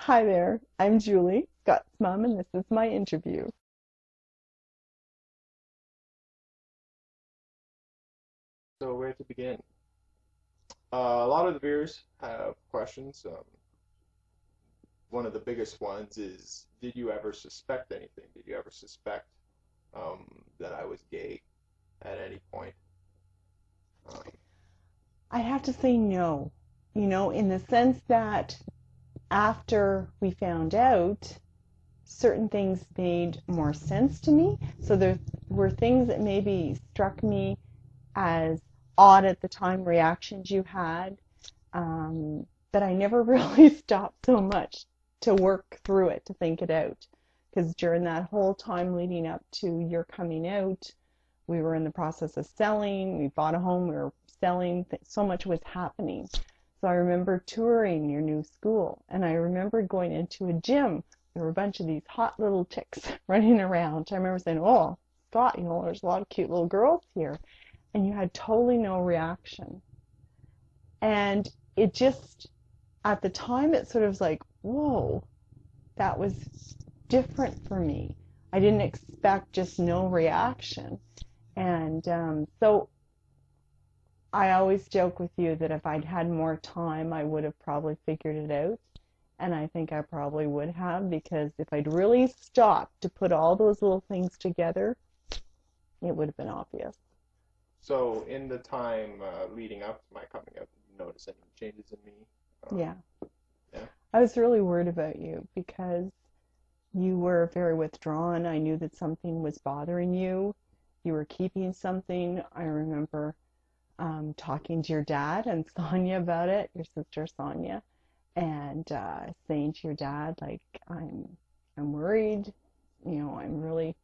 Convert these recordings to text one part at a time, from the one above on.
Hi there, I'm Julie, Scott's mom, and this is my interview. So where to begin? A lot of the viewers have questions. One of the biggest ones is, did you ever suspect anything? Did you ever suspect that I was gay at any point? Um, I have to say no, in the sense that after we found out, certain things made more sense to me. So there were things that maybe struck me as odd at the time, reactions you had, that I never really stopped so much to work through it, to think it out. Because during that whole time leading up to your coming out, we were in the process of selling, we bought a home, we were selling, so much was happening. So I remember touring your new school, and I remember going into a gym. There were a bunch of these hot little chicks running around. I remember saying, oh, Scott, there's a lot of cute little girls here. And you had totally no reaction. And it just, at the time, it sort of was like, whoa, that was different for me. I didn't expect just no reaction. And so I always joke with you that if I'd had more time, I would have probably figured it out. And I think I probably would have, because if I'd really stopped to put all those little things together, it would have been obvious. so in the time leading up to my coming out, did you notice any changes in me? Yeah. Yeah. I was really worried about you because you were very withdrawn. I knew that something was bothering you. You were keeping something. I remember talking to your dad and Sonia about it, your sister Sonia, and saying to your dad, like, I'm worried, I'm really,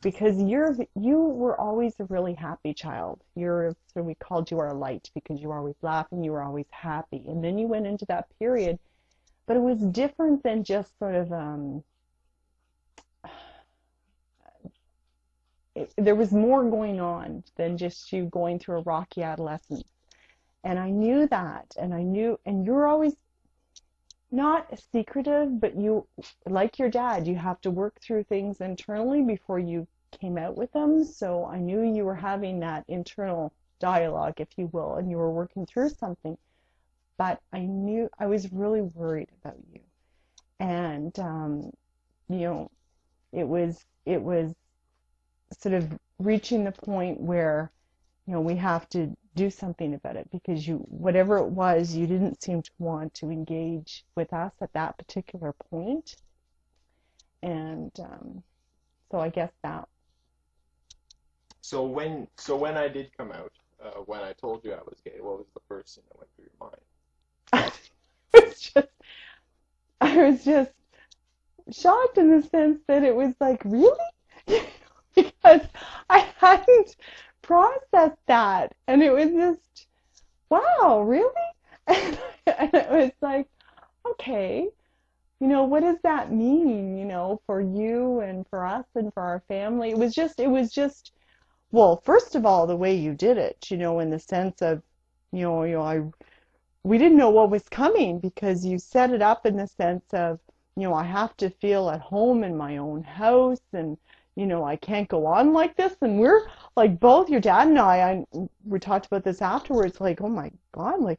because you were always a really happy child. So we called you our light because you were always laughing, you were always happy. And then you went into that period, but it was different than just sort of there was more going on than just you going through a rocky adolescence. And I knew that, and you're always not secretive, but you, like your dad, you have to work through things internally before you came out with them. So I knew you were having that internal dialogue, if you will, and you were working through something. But I knew I was really worried about you. And, it was sort of reaching the point where, we have to do something about it, because whatever it was, you didn't seem to want to engage with us at that particular point. And so I guess that. So when I did come out, when I told you I was gay, what was the first thing that went through your mind? I was just shocked in the sense that it was like, really? Because I hadn't processed that, and it was just, wow, really? And it was like, okay, what does that mean, for you and for us and for our family? It was just, well, first of all, the way you did it, in the sense of, we didn't know what was coming, because you set it up in the sense of, I have to feel at home in my own house, and I can't go on like this. And we're like, both your dad and we talked about this afterwards, like, oh my God, like,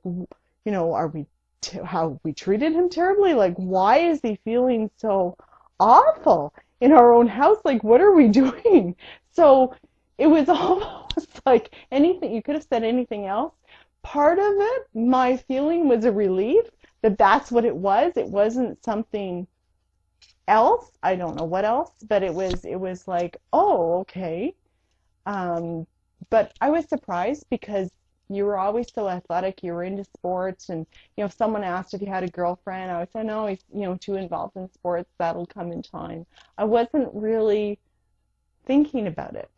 how we treated him terribly? Like, why is he feeling so awful in our own house? Like, what are we doing? So it was almost like anything, you could have said anything else. Part of it, my feeling was a relief that that's what it was. It wasn't something else. I don't know what else, but it was like, oh, okay. But I was surprised, because you were always so athletic. You were into sports, and if someone asked if you had a girlfriend, I would say no. He's too involved in sports. That'll come in time. I wasn't really thinking about it,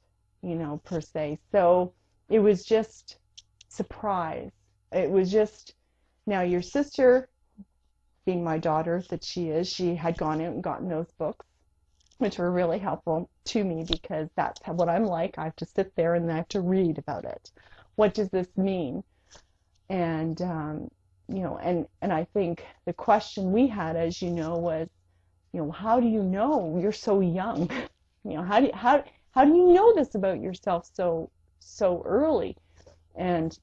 per se. So it was just surprise. It was just, now your sister, being my daughter that she is, she had gone out and gotten those books, which were really helpful to me, because that's what I'm like. I have to sit there and I have to read about it. What does this mean? And and I think the question we had, as you know, was, how do you know? You're so young. How do you know this about yourself so early? And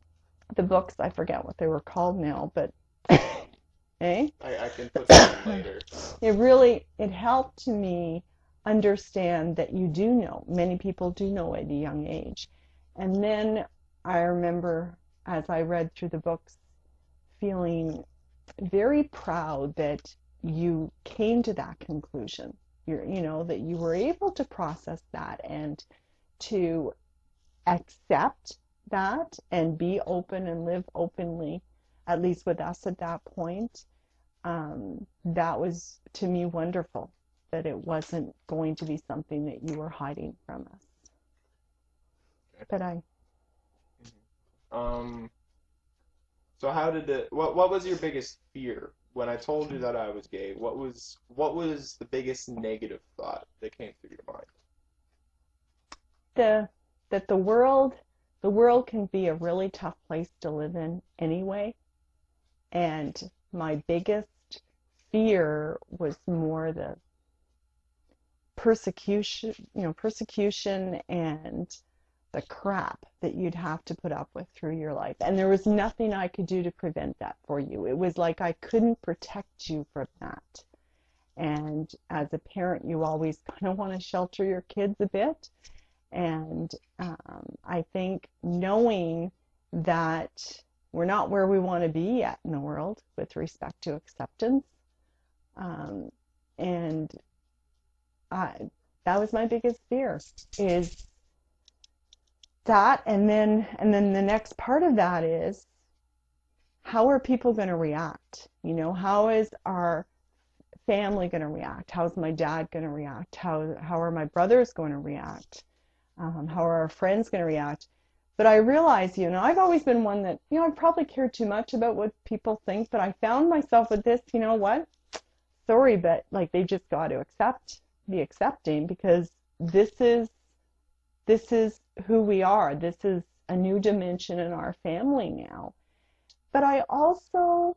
the books, I forget what they were called now, but eh? I can put that in later. It helped me understand that you do know. Many people do know at a young age. And then I remember, as I read through the books, feeling very proud that you came to that conclusion. That you were able to process that and to accept that and be open and live openly, at least with us at that point. That was, to me, wonderful, that it wasn't going to be something that you were hiding from us. Okay. So how did what was your biggest fear when I told you that I was gay? What was the biggest negative thought that came through your mind? That the world can be a really tough place to live in anyway, and my biggest fear was more the persecution and the crap that you'd have to put up with through your life. And there was nothing I could do to prevent that for you. It was like I couldn't protect you from that. And as a parent, you always kind of want to shelter your kids a bit. And I think knowing that we're not where we want to be yet in the world with respect to acceptance, and that was my biggest fear, is that, and then the next part of that is, how are people going to react? How is our family going to react? How's my dad going to react? How are my brothers going to react? How are our friends going to react? But I realize, I've always been one that, I probably cared too much about what people think, but I found myself with this, what? Sorry, but they just got to be accepting, because this is who we are. This is a new dimension in our family now. But I also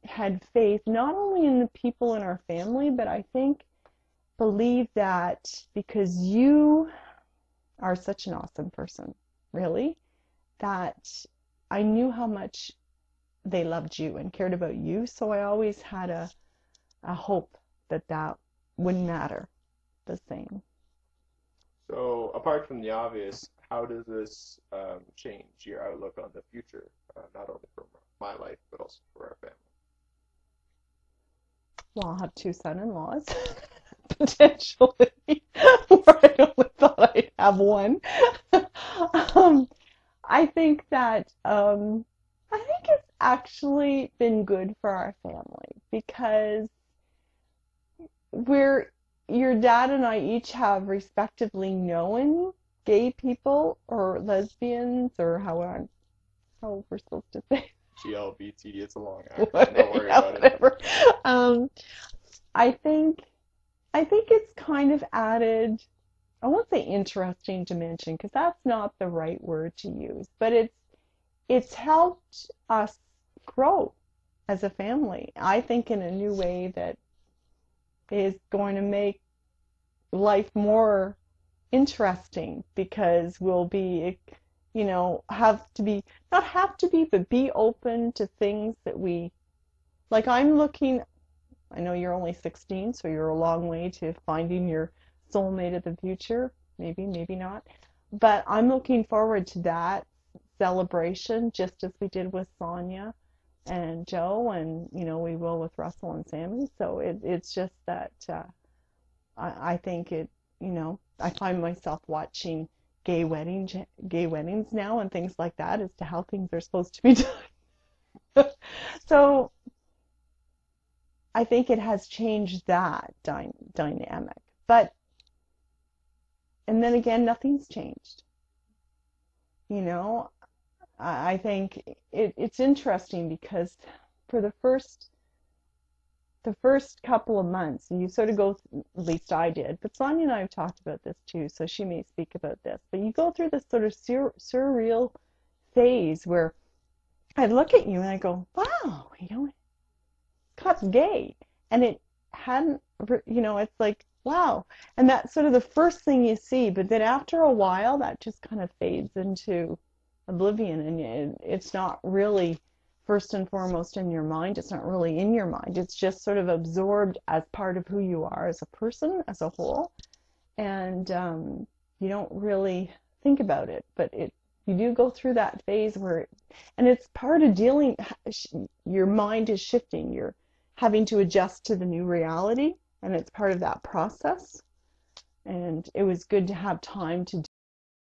had faith not only in the people in our family, but I believe that because you are such an awesome person, really, that I knew how much they loved you and cared about you. So I always had a hope that wouldn't matter the same. So, apart from the obvious, how does this change your outlook on the future, not only for my life, but also for our family? Well, I'll have 2 son-in-laws, potentially, where I only thought I'd have one. I think it's actually been good for our family, because your dad and I each have respectively known gay people or lesbians, or how we're supposed to say. GLBT, it's a long acronym. Don't worry about whatever. I think it's kind of added, I won't say interesting dimension, because that's not the right word to use, but it's helped us grow as a family, I think, in a new way that is going to make life more interesting, because we'll be, but be open to things that we, I'm looking, I know you're only 16, so you're a long way to finding your soulmate of the future, maybe not, but I'm looking forward to that celebration, just as we did with Sonia and Joe, and we will with Russell and Sammy. So it's just that I think I find myself watching gay weddings now and things like that as to how things are supposed to be done. So I think it has changed that dynamic. But, and then again, nothing's changed. I think it's interesting, because for the first couple of months, you sort of go, at least I did, but Sonia and I have talked about this too, so she may speak about this, but you go through this sort of surreal phase where I'd look at you and I go, wow, Scott's gay. And it hadn't, it's like, wow. And that's sort of the first thing you see. But then after a while, that just kind of fades into oblivion. And it's not really first and foremost in your mind. It's not really in your mind. It's just sort of absorbed as part of who you are as a person, as a whole. And you don't really think about it. But you do go through that phase and it's part of dealing, your mind is shifting. You're having to adjust to the new reality. And it's part of that process. And it was good to have time to